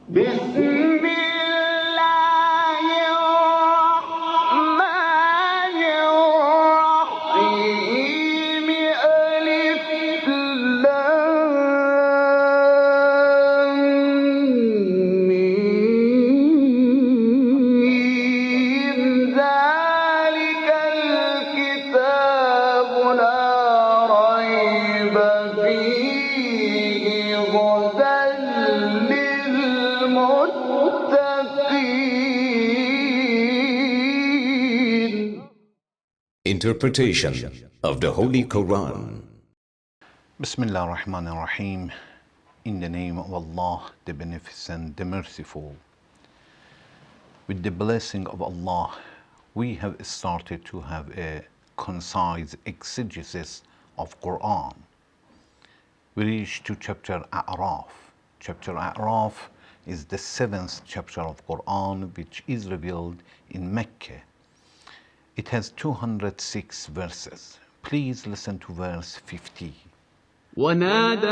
بسم الله الرحمن الرحيم ألف لام ميم ذلك الكتاب لا ريب فيه هدى للمتقين. Interpretation of the Holy Quran. Bismillah ar-Rahman ar-Rahim. In the name of Allah, the Beneficent, the Merciful. With the blessing of Allah, we have started to have a concise exegesis of Quran. We reached to chapter Al-Araf. Chapter Al-Araf is the 7th chapter of Quran, which is revealed in Mecca. It has 206 verses. Please listen to verse 50. ونادى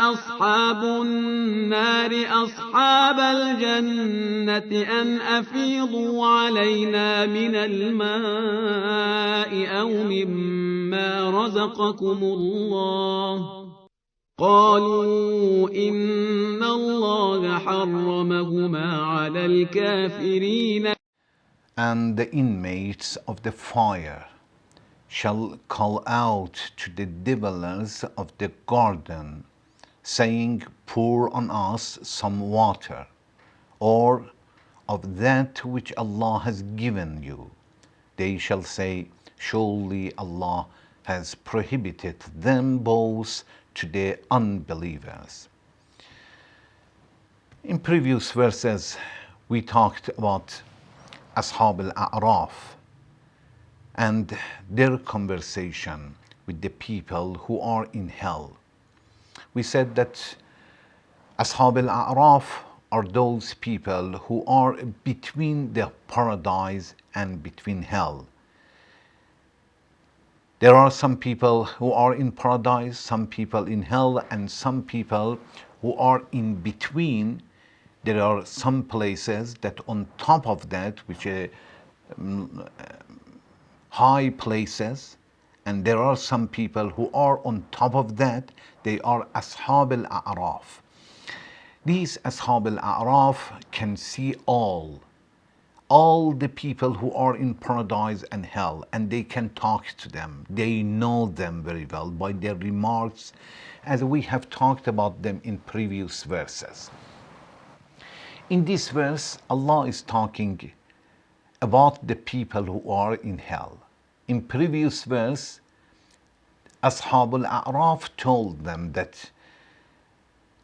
أصحاب النار أصحاب الجنة أن أفيضوا علينا من الماء أو مما رزقكم الله قالوا إن الله حرمهما على الكافرين. And the inmates of the fire shall call out to the dwellers of the garden, saying, pour on us some water, or of that which Allah has given you. They shall say, surely Allah has prohibited them both to the unbelievers. In previous verses, we talked about Ashab al-A'raf and their conversation with the people who are in hell. We said that Ashab al-A'raf are those people who are between the paradise and between hell. There are some people who are in paradise, some people in hell, and some people who are in between. There are some places that on top of that, which are high places, and there are some people who are on top of that. They are Ashab al-A'raf. These Ashab al-A'raf can see all the people who are in paradise and hell, and they can talk to them. They know them very well by their remarks, as we have talked about them in previous verses. In this verse, Allah is talking about the people who are in hell. In previous verse, Ashab al-A'raf told them that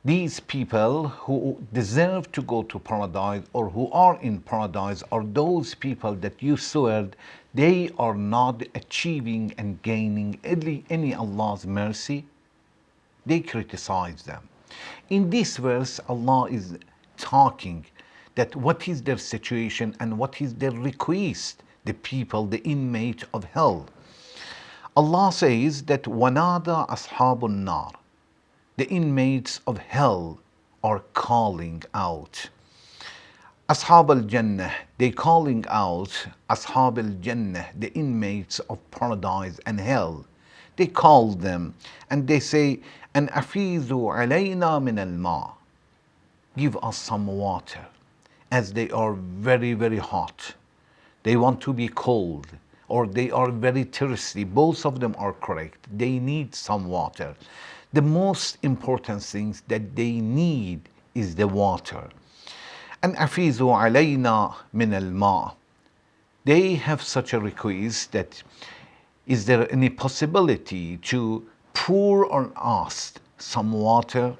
these people who deserve to go to paradise or who are in paradise are those people that you swear they are not achieving and gaining any Allah's mercy. They criticize them. In this verse, Allah is talking that what is their situation and what is their request, the people, the inmate of hell. Allah says that وَنَادَى أَصْحَابُ النَّارِ, the inmates of hell are calling out. Ashab al-Jannah, they calling out. Ashab al-Jannah, the inmates of paradise and hell, they call them and they say, أَنْ أَفِيذُوا عَلَيْنَا مِنَ الْمَاءِ, give us some water, as they are very, very hot. They want to be cold, or they are very thirsty. Both of them are correct. They need some water. The most important things that they need is the water. And أَفِيذُوا عَلَيْنَا مِنَ الْمَاءِ, they have such a request that is there any possibility to pour on us some water?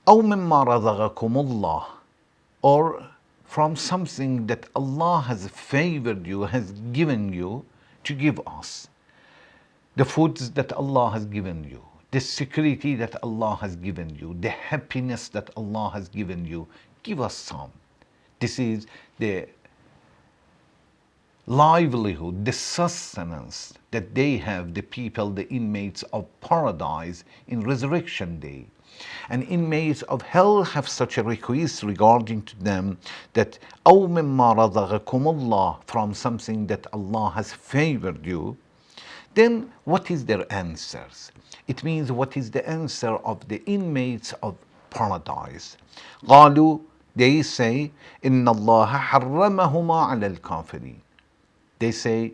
أَوْ مِمَّا رَزَقَكُمُ اللَّهُ, or from something that Allah has favored you, has given you to give us. The foods that Allah has given you, the security that Allah has given you, the happiness that Allah has given you, give us some. This is the livelihood, the sustenance that they have, the people, the inmates of paradise in resurrection day. And inmates of hell have such a request regarding to them that أَوْ مِمَّا رَزَقَكُمُ اللَّهُ, from something that Allah has favored you. Then what is their answers? It means what is the answer of the inmates of paradise? قالوا, they say, إِنَّ اللَّهَ حَرَّمَهُمَا عَلَى الْكَافِرِينَ. They say,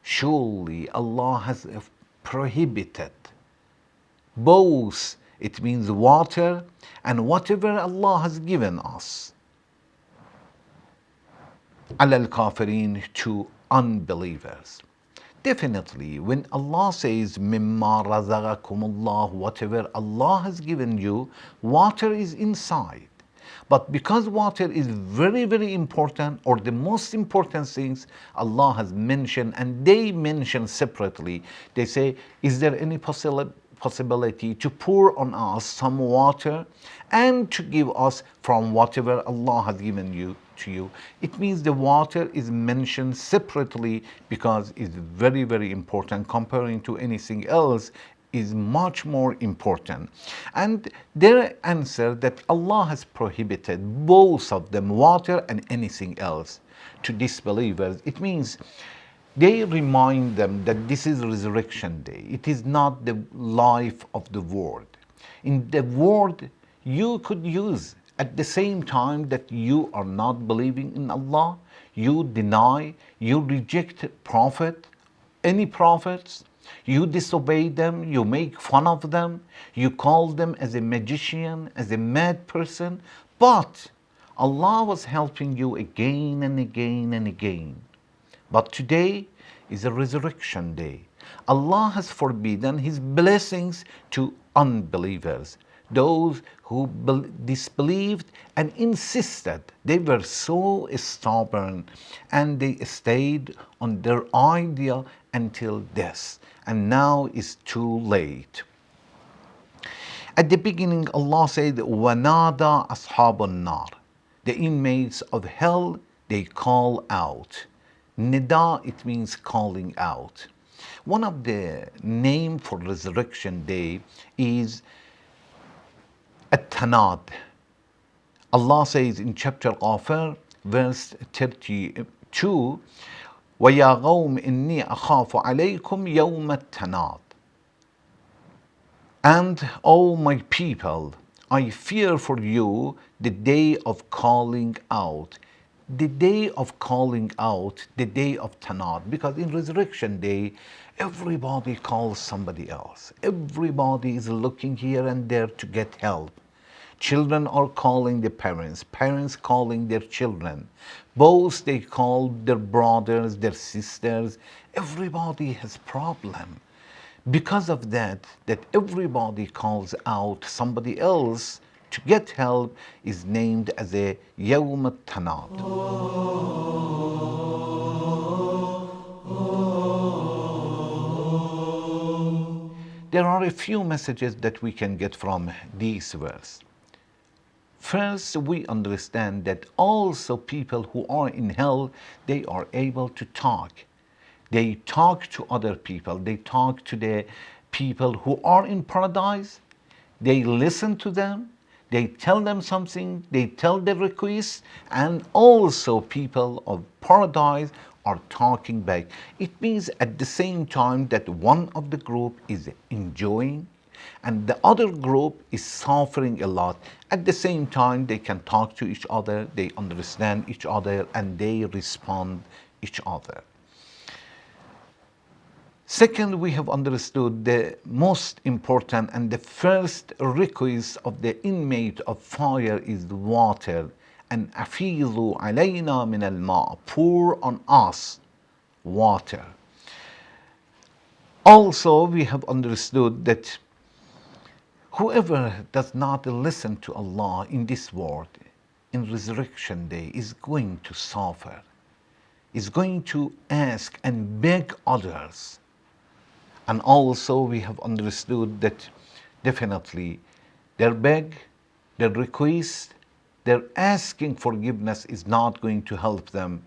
surely Allah has prohibited both, it means water, and whatever Allah has given us, على الكافرين, to unbelievers. Definitely, when Allah says, مِمَّا رَزَقَكُمُ اللَّهُ, whatever Allah has given you, water is inside. But because water is very, very important, or the most important things Allah has mentioned, and they mention separately, they say, is there any possibility to pour on us some water and to give us from whatever Allah has given you to you? It means the water is mentioned separately because it's very, very important. Comparing to anything else is much more important. And their answer that Allah has prohibited both of them, water and anything else, to disbelievers. It means they remind them that this is resurrection day. It is not the life of the world. In the world, you could use at the same time that you are not believing in Allah, you deny, you reject prophet, any prophets, you disobey them, you make fun of them, you call them as a magician, as a mad person, but Allah was helping you again and again and again. But today is a resurrection day. Allah has forbidden His blessings to unbelievers, those who disbelieved and insisted. They were so stubborn and they stayed on their idea until death. And now it's too late. At the beginning, Allah said, وَنَادَى أَصْحَابُ النَّارِ. The inmates of hell, they call out. Nida, it means calling out. One of the name for resurrection day is At-Tanad. Allah says in chapter Ghafir, verse 32, وَيَا قَوْمِ إِنِّي أَخَافُ عَلَيْكُمْ يَوْمَ التَّنَادِ. And, O my people, I fear for you the day of calling out. The day of calling out, the day of Tanad. Because in resurrection day, everybody calls somebody else. Everybody is looking here and there to get help. Children are calling the parents, parents calling their children. Both they call their brothers, their sisters. Everybody has problem. Because of that everybody calls out somebody else to get help is named as a Yawm al-Tanad. There are a few messages that we can get from this verse. First, we understand that also people who are in hell, they are able to talk. They talk to other people. They talk to the people who are in paradise. They listen to them. They tell them something. They tell their requests. And also people of paradise are talking back. It means at the same time that one of the group is enjoying and the other group is suffering a lot. At the same time, they can talk to each other, they understand each other, and they respond each other. Second, we have understood the most important and the first request of the inmate of fire is the water. And أَفِيضُوا عَلَيْنَا مِنَ الْمَاءِ, pour on us water. Also, we have understood that whoever does not listen to Allah in this world, in resurrection day, is going to suffer, is going to ask and beg others. And also we have understood that definitely their beg, their request, their asking forgiveness is not going to help them.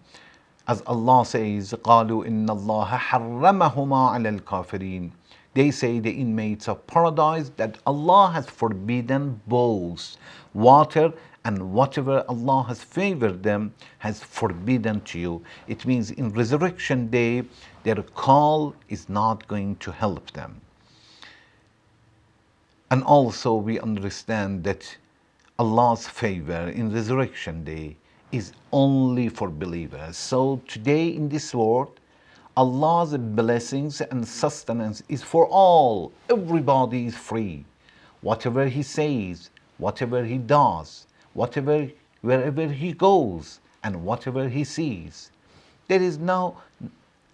As Allah says, قَالُوا إِنَّ اللَّهَ حَرَّمَهُمَا عَلَى الْكَافِرِينَ. They say, the inmates of paradise, that Allah has forbidden both water, and whatever Allah has favored them has forbidden to you. It means in resurrection day, their call is not going to help them. And also we understand that Allah's favor in resurrection day is only for believers. So today in this world, Allah's blessings and sustenance is for all. Everybody is free. Whatever he says, whatever he does, wherever he goes, and whatever he sees, there is no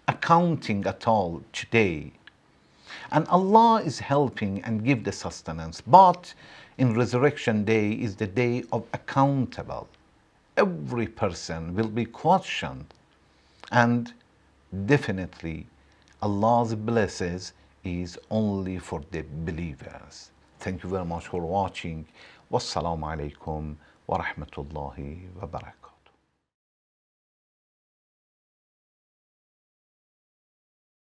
accounting at all today. And Allah is helping and give the sustenance. But in resurrection day is the day of accountable. Every person will be questioned. And definitely Allah's blessings is only for the believers. Thank you very much for watching. Wassalamu alaikum wa rahmatullahi wa barakatuh.